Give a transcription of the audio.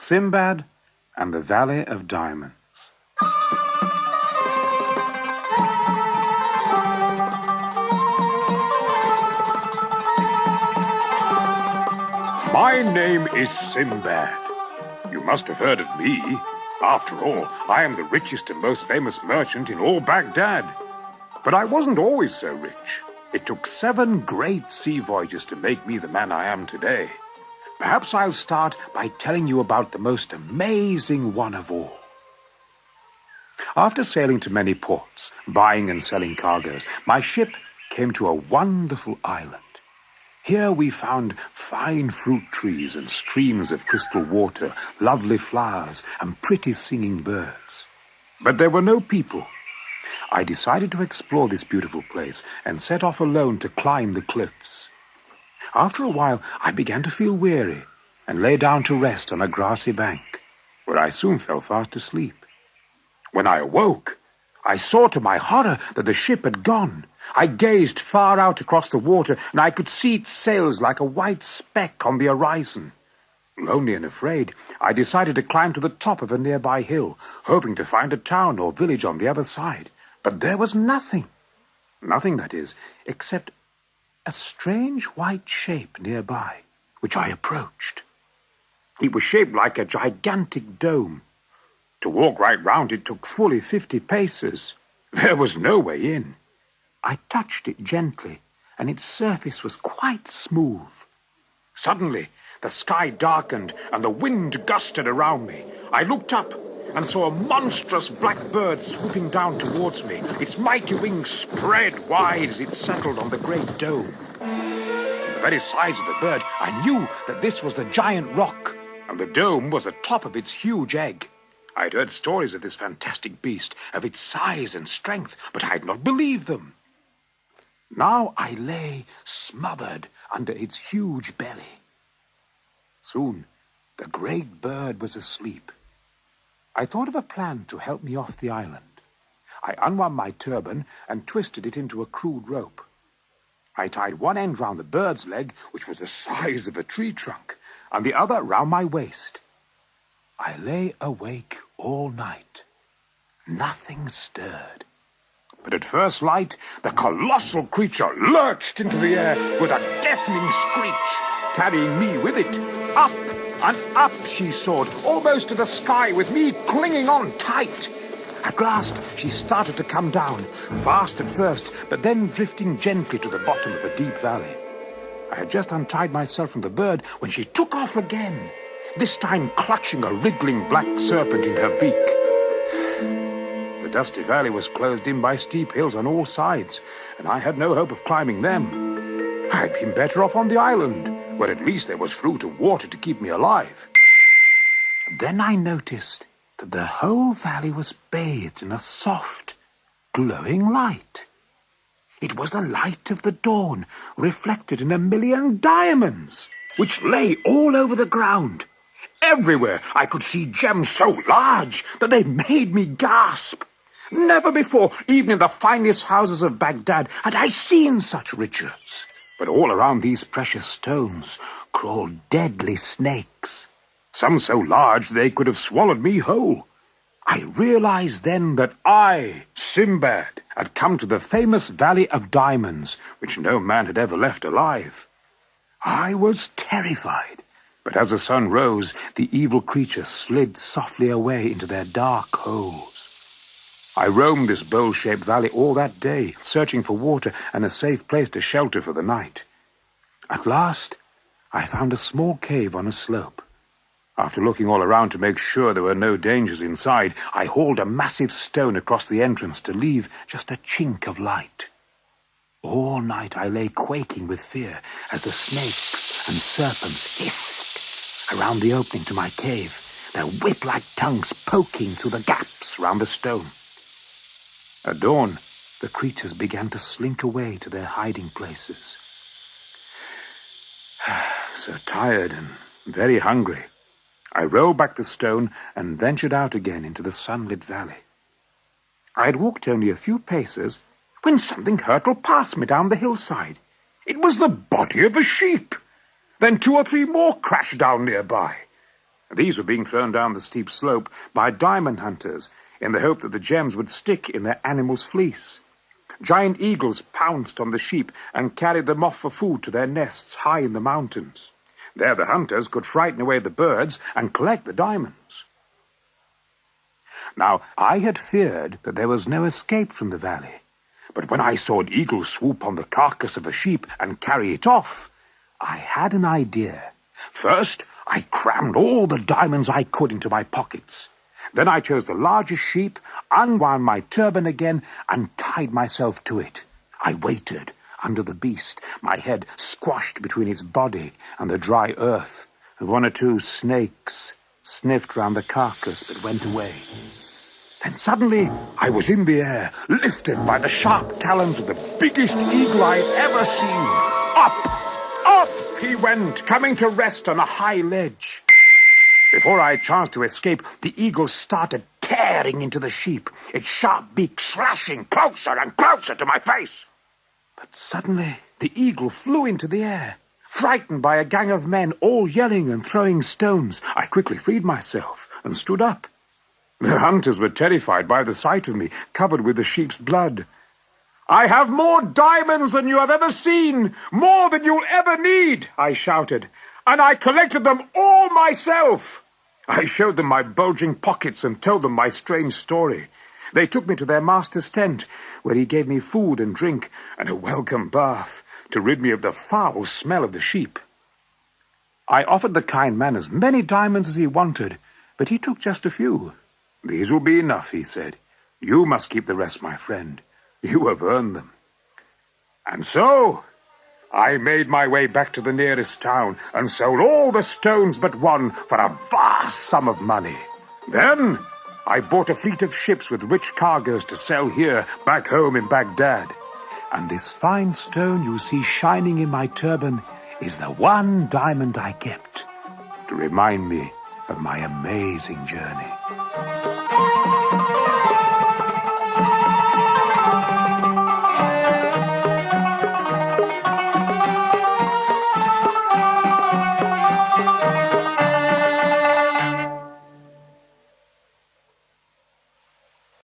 Sindbad and the Valley of Diamonds. My name is Sindbad. You must have heard of me. After all, I am the richest and most famous merchant in all Baghdad. But I wasn't always so rich. It took 7 great sea voyages to make me the man I am today. Perhaps I'll start by telling you about the most amazing one of all. After sailing to many ports, buying and selling cargoes, my ship came to a wonderful island. Here we found fine fruit trees and streams of crystal water, lovely flowers, and pretty singing birds. But there were no people. I decided to explore this beautiful place and set off alone to climb the cliffs. After a while, I began to feel weary and lay down to rest on a grassy bank, where I soon fell fast asleep. When I awoke, I saw to my horror that the ship had gone. I gazed far out across the water, and I could see its sails like a white speck on the horizon. Lonely and afraid, I decided to climb to the top of a nearby hill, hoping to find a town or village on the other side. But there was nothing. Nothing, that is, except a strange white shape nearby, which I approached. It was shaped like a gigantic dome. To walk right round it took fully 50 paces. There was no way in. I touched it gently, and its surface was quite smooth. Suddenly, the sky darkened, and the wind gusted around me. I looked up and saw a monstrous black bird swooping down towards me. Its mighty wings spread wide as it settled on the great dome. From the very size of the bird, I knew that this was the giant rock, and the dome was the top of its huge egg. I had heard stories of this fantastic beast, of its size and strength, but I had not believed them. Now I lay smothered under its huge belly. Soon, the great bird was asleep. I thought of a plan to help me off the island. I unwound my turban and twisted it into a crude rope. I tied one end round the bird's leg, which was the size of a tree trunk, and the other round my waist. I lay awake all night. Nothing stirred. But at first light, the colossal creature lurched into the air with a deafening screech, carrying me with it. Up and up she soared, almost to the sky, with me clinging on tight. At last, she started to come down, fast at first, but then drifting gently to the bottom of a deep valley. I had just untied myself from the bird when she took off again, this time clutching a wriggling black serpent in her beak. The dusty valley was closed in by steep hills on all sides, and I had no hope of climbing them. I'd been better off on the island, where at least there was fruit and water to keep me alive. Then I noticed that the whole valley was bathed in a soft, glowing light. It was the light of the dawn, reflected in 1,000,000 diamonds, which lay all over the ground. Everywhere I could see gems so large that they made me gasp. Never before, even in the finest houses of Baghdad, had I seen such riches. But all around these precious stones crawled deadly snakes, some so large they could have swallowed me whole. I realized then that I, Sindbad, had come to the famous Valley of Diamonds, which no man had ever left alive. I was terrified, but as the sun rose, the evil creatures slid softly away into their dark holes. I roamed this bowl-shaped valley all that day, searching for water and a safe place to shelter for the night. At last, I found a small cave on a slope. After looking all around to make sure there were no dangers inside, I hauled a massive stone across the entrance to leave just a chink of light. All night I lay quaking with fear as the snakes and serpents hissed around the opening to my cave, their whip-like tongues poking through the gaps round the stone. At dawn, the creatures began to slink away to their hiding places. So tired and very hungry, I rolled back the stone and ventured out again into the sunlit valley. I had walked only a few paces when something hurtled past me down the hillside. It was the body of a sheep. Then 2 or 3 more crashed down nearby. These were being thrown down the steep slope by diamond hunters in the hope that the gems would stick in their animal's fleece. Giant eagles pounced on the sheep and carried them off for food to their nests high in the mountains. There the hunters could frighten away the birds and collect the diamonds. Now, I had feared that there was no escape from the valley, but when I saw an eagle swoop on the carcass of a sheep and carry it off, I had an idea. First, I crammed all the diamonds I could into my pockets. Then I chose the largest sheep, unwound my turban again, and tied myself to it. I waited under the beast, my head squashed between its body and the dry earth, and one or two snakes sniffed round the carcass but went away. Then suddenly I was in the air, lifted by the sharp talons of the biggest eagle I had ever seen. Up he went, coming to rest on a high ledge. Before I had chance to escape, the eagle started tearing into the sheep, its sharp beak slashing closer and closer to my face. But suddenly the eagle flew into the air, frightened by a gang of men all yelling and throwing stones. I quickly freed myself and stood up. The hunters were terrified by the sight of me, covered with the sheep's blood. "I have more diamonds than you have ever seen, more than you'll ever need," I shouted, "and I collected them all myself." I showed them my bulging pockets and told them my strange story. They took me to their master's tent, where he gave me food and drink and a welcome bath to rid me of the foul smell of the sheep. I offered the kind man as many diamonds as he wanted, but he took just a few. "These will be enough," he said. "You must keep the rest, my friend. You have earned them." And so I made my way back to the nearest town and sold all the stones but one for a vast sum of money. Then I bought a fleet of ships with rich cargoes to sell here, back home in Baghdad. And this fine stone you see shining in my turban is the one diamond I kept to remind me of my amazing journey.